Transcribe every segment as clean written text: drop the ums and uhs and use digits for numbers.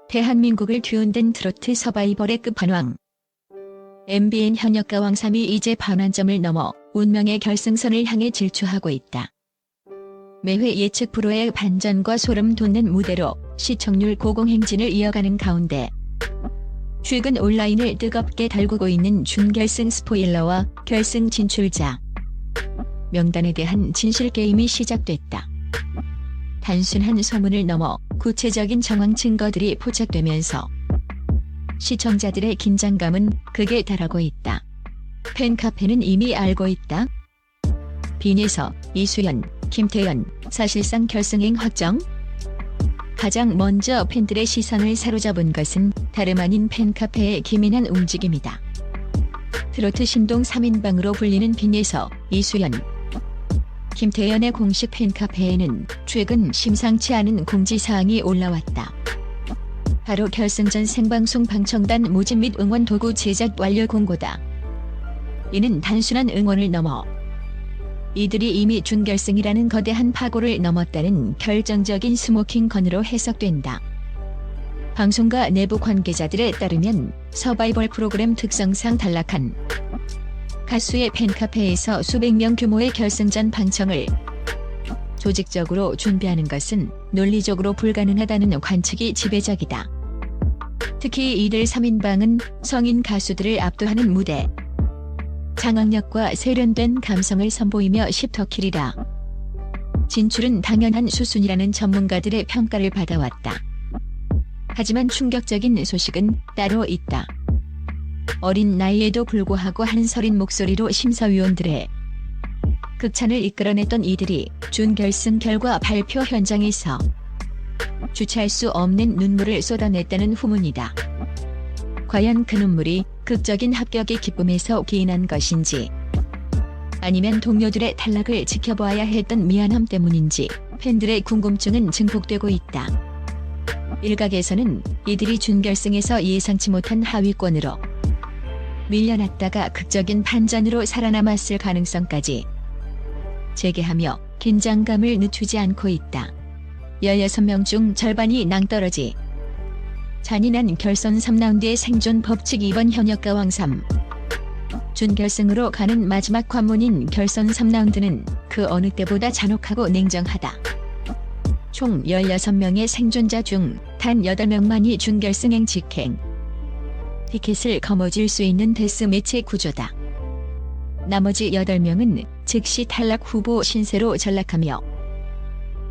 대한민국을 뒤흔든 트로트 서바이벌의 끝판왕. MBN 현역가 왕삼이 이제 반환점을 넘어 운명의 결승선을 향해 질주하고 있다. 매회 예측 프로의 반전과 소름 돋는 무대로 시청률 고공행진을 이어가는 가운데 최근 온라인을 뜨겁게 달구고 있는 준결승 스포일러와 결승 진출자 명단에 대한 진실 게임이 시작됐다. 단순한 소문을 넘어 구체적인 정황 증거들이 포착되면서 시청자들의 긴장감은 극에 달하고 있다. 팬카페는 이미 알고 있다. 빈에서 이수연, 김태연, 사실상 결승행 확정? 가장 먼저 팬들의 시선을 사로잡은 것은 다름 아닌 팬카페의 기민한 움직임이다. 트로트 신동 3인방으로 불리는 빈에서 이수연, 김태연의 공식 팬카페에는 최근 심상치 않은 공지사항이 올라왔다. 바로 결승전 생방송 방청단 모집 및 응원 도구 제작 완료 공고다. 이는 단순한 응원을 넘어 이들이 이미 준결승이라는 거대한 파고를 넘었다는 결정적인 스모킹 건으로 해석된다. 방송가 내부 관계자들에 따르면 서바이벌 프로그램 특성상 단락한 가수의 팬카페에서 수백 명 규모의 결승전 방청을 조직적으로 준비하는 것은 논리적으로 불가능하다는 관측이 지배적이다. 특히 이들 3인방은 성인 가수들을 압도하는 무대, 장악력과 세련된 감성을 선보이며 십터킬이라 진출은 당연한 수순이라는 전문가들의 평가를 받아왔다. 하지만 충격적인 소식은 따로 있다. 어린 나이에도 불구하고 한서린 목소리로 심사위원들의 극찬을 이끌어냈던 이들이 준결승 결과 발표 현장에서 주체할 수 없는 눈물을 쏟아냈다는 후문이다. 과연 그 눈물이 극적인 합격의 기쁨에서 기인한 것인지, 아니면 동료들의 탈락을 지켜보아야 했던 미안함 때문인지 팬들의 궁금증은 증폭되고 있다. 일각에서는 이들이 준결승에서 예상치 못한 하위권으로 밀려났다가 극적인 반전으로 살아남았을 가능성까지 제기하며 긴장감을 늦추지 않고 있다. 16명 중 절반이 낭떠러지. 잔인한 결선 3라운드의 생존 법칙. 이번 현역가 왕삼 준결승으로 가는 마지막 관문인 결선 3라운드는 그 어느 때보다 잔혹하고 냉정하다. 총 16명의 생존자 중 단 8명만이 준결승행 직행. 티켓을 거머쥘 수 있는 데스매치 구조다. 나머지 8명은 즉시 탈락 후보 신세로 전락하며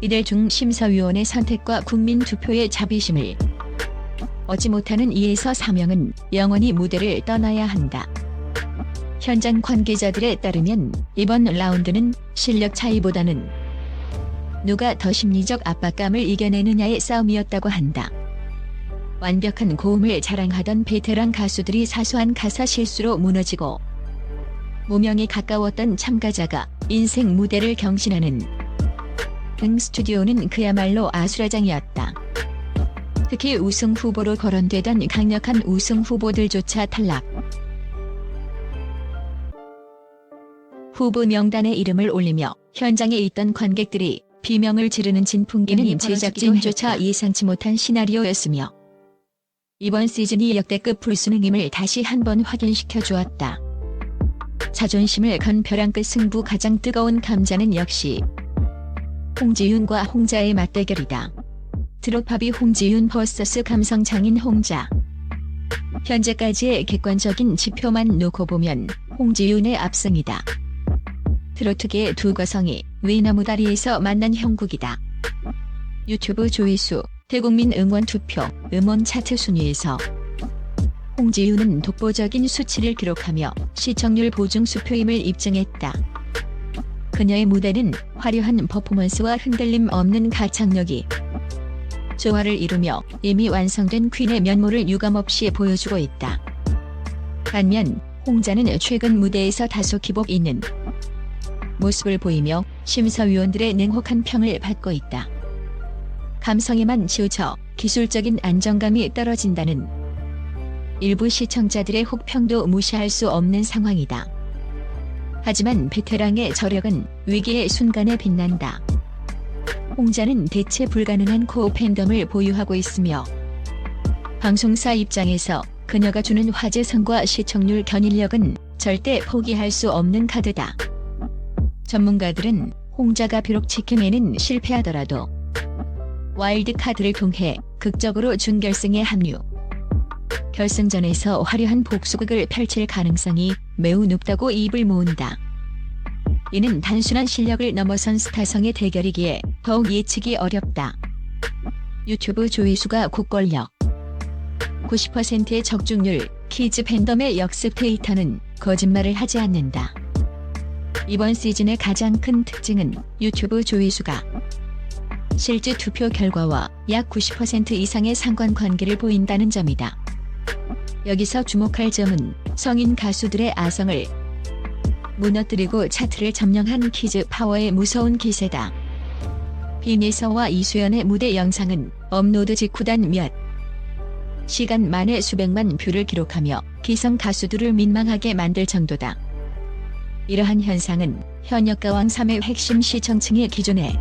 이들 중 심사위원의 선택과 국민 투표의 자비심을 얻지 못하는 2에서 4명은 영원히 무대를 떠나야 한다. 현장 관계자들에 따르면 이번 라운드는 실력 차이보다는 누가 더 심리적 압박감을 이겨내느냐의 싸움이었다고 한다. 완벽한 고음을 자랑하던 베테랑 가수들이 사소한 가사 실수로 무너지고 무명에 가까웠던 참가자가 인생 무대를 경신하는 등 스튜디오는 그야말로 아수라장이었다. 특히 우승 후보로 거론되던 강력한 우승 후보들조차 탈락. 후보 명단에 이름을 올리며 현장에 있던 관객들이 비명을 지르는 진풍기는 제작진조차 예상치 못한 시나리오였으며 이번 시즌이 역대급 불수능임을 다시 한번 확인시켜 주었다. 자존심을 건 벼랑 끝 승부. 가장 뜨거운 감자는 역시 홍지윤과 홍자의 맞대결이다. 트롯팝이 홍지윤 vs 감성 장인 홍자. 현재까지의 객관적인 지표만 놓고 보면 홍지윤의 압승이다. 트로트계의 두 거성이 외나무다리에서 만난 형국이다. 유튜브 조회수, 대국민 응원 투표, 음원 차트 순위에서 홍지윤은 독보적인 수치를 기록하며 시청률 보증 수표임을 입증했다. 그녀의 무대는 화려한 퍼포먼스와 흔들림 없는 가창력이 조화를 이루며 이미 완성된 퀸의 면모를 유감없이 보여주고 있다. 반면 홍자는 최근 무대에서 다소 기복 있는 모습을 보이며 심사위원들의 냉혹한 평을 받고 있다. 감성에만 치우쳐 기술적인 안정감이 떨어진다는 일부 시청자들의 혹평도 무시할 수 없는 상황이다. 하지만 베테랑의 저력은 위기의 순간에 빛난다. 홍자는 대체 불가능한 코어 팬덤을 보유하고 있으며 방송사 입장에서 그녀가 주는 화제성과 시청률 견인력은 절대 포기할 수 없는 카드다. 전문가들은 홍자가 비록 직행에는 실패하더라도 와일드카드를 통해 극적으로 준결승에 합류. 결승전에서 화려한 복수극을 펼칠 가능성이 매우 높다고 입을 모은다. 이는 단순한 실력을 넘어선 스타성의 대결이기에 더욱 예측이 어렵다. 유튜브 조회수가 국권력 90%의 적중률, 키즈 팬덤의 역습 데이터는 거짓말을 하지 않는다. 이번 시즌의 가장 큰 특징은 유튜브 조회수가 실제 투표 결과와 약 90% 이상의 상관관계를 보인다는 점이다. 여기서 주목할 점은 성인 가수들의 아성을 무너뜨리고 차트를 점령한 키즈 파워의 무서운 기세다. 빈예서와 이수연의 무대 영상은 업로드 직후단 몇 시간 만에 수백만 뷰를 기록하며 기성 가수들을 민망하게 만들 정도다. 이러한 현상은 현역가왕 3의 핵심 시청층의 기존의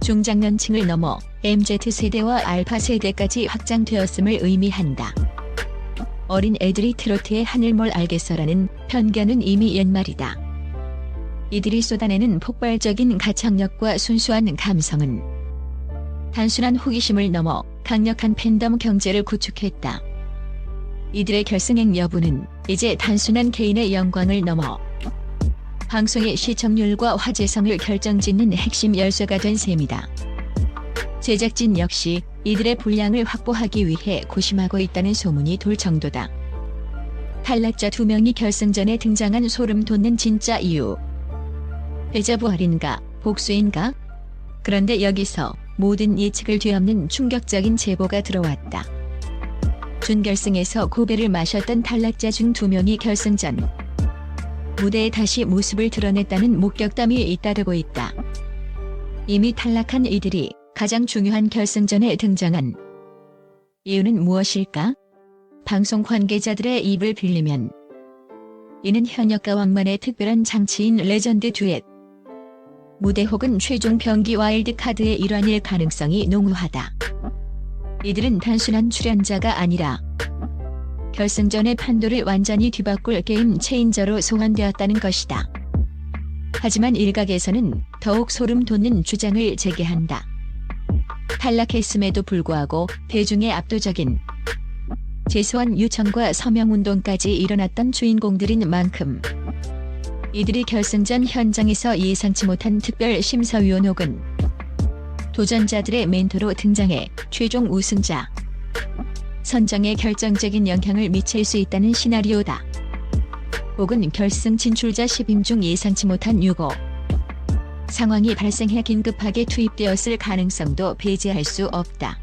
중장년층을 넘어 MZ세대와 알파세대까지 확장되었음을 의미한다. 어린 애들이 트로트의 하늘 뭘 알겠어라는 편견은 이미 옛말이다. 이들이 쏟아내는 폭발적인 가창력과 순수한 감성은 단순한 호기심을 넘어 강력한 팬덤 경제를 구축했다. 이들의 결승행 여부는 이제 단순한 개인의 영광을 넘어 방송의 시청률과 화제성을 결정짓는 핵심 열쇠가 된 셈이다. 제작진 역시 이들의 분량을 확보하기 위해 고심하고 있다는 소문이 돌 정도다. 탈락자 2명이 결승전에 등장한 소름 돋는 진짜 이유. 데자부할인가 복수인가? 그런데 여기서 모든 예측을 뒤엎는 충격적인 제보가 들어왔다. 준결승에서 고배를 마셨던 탈락자 중 2명이 결승전 무대에 다시 모습을 드러냈다는 목격담이 잇따르고 있다. 이미 탈락한 이들이 가장 중요한 결승전에 등장한 이유는 무엇일까? 방송 관계자들의 입을 빌리면 이는 현역가왕만의 특별한 장치인 레전드 듀엣 무대 혹은 최종 병기 와일드카드의 일환일 가능성이 농후하다. 이들은 단순한 출연자가 아니라 결승전의 판도를 완전히 뒤바꿀 게임 체인저로 소환되었다는 것이다. 하지만 일각에서는 더욱 소름 돋는 주장을 제기한다. 탈락했음에도 불구하고 대중의 압도적인 제소한 요청과 서명운동까지 일어났던 주인공들인 만큼 이들이 결승전 현장에서 예상치 못한 특별 심사위원 혹은 도전자들의 멘토로 등장해 최종 우승자 선정에 결정적인 영향을 미칠 수 있다는 시나리오다. 혹은 결승 진출자 10인 중 예상치 못한 유고 상황이 발생해 긴급하게 투입되었을 가능성도 배제할 수 없다.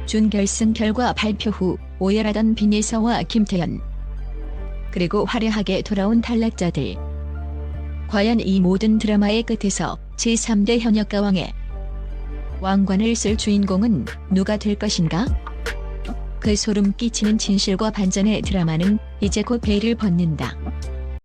준결승 결과 발표 후 오열하던 빈예서와 김태현 그리고 화려하게 돌아온 탈락자들. 과연 이 모든 드라마의 끝에서 제3대 현역가왕의 왕관을 쓸 주인공은 누가 될 것인가? 그 소름 끼치는 진실과 반전의 드라마는 이제 곧 배를 벗는다.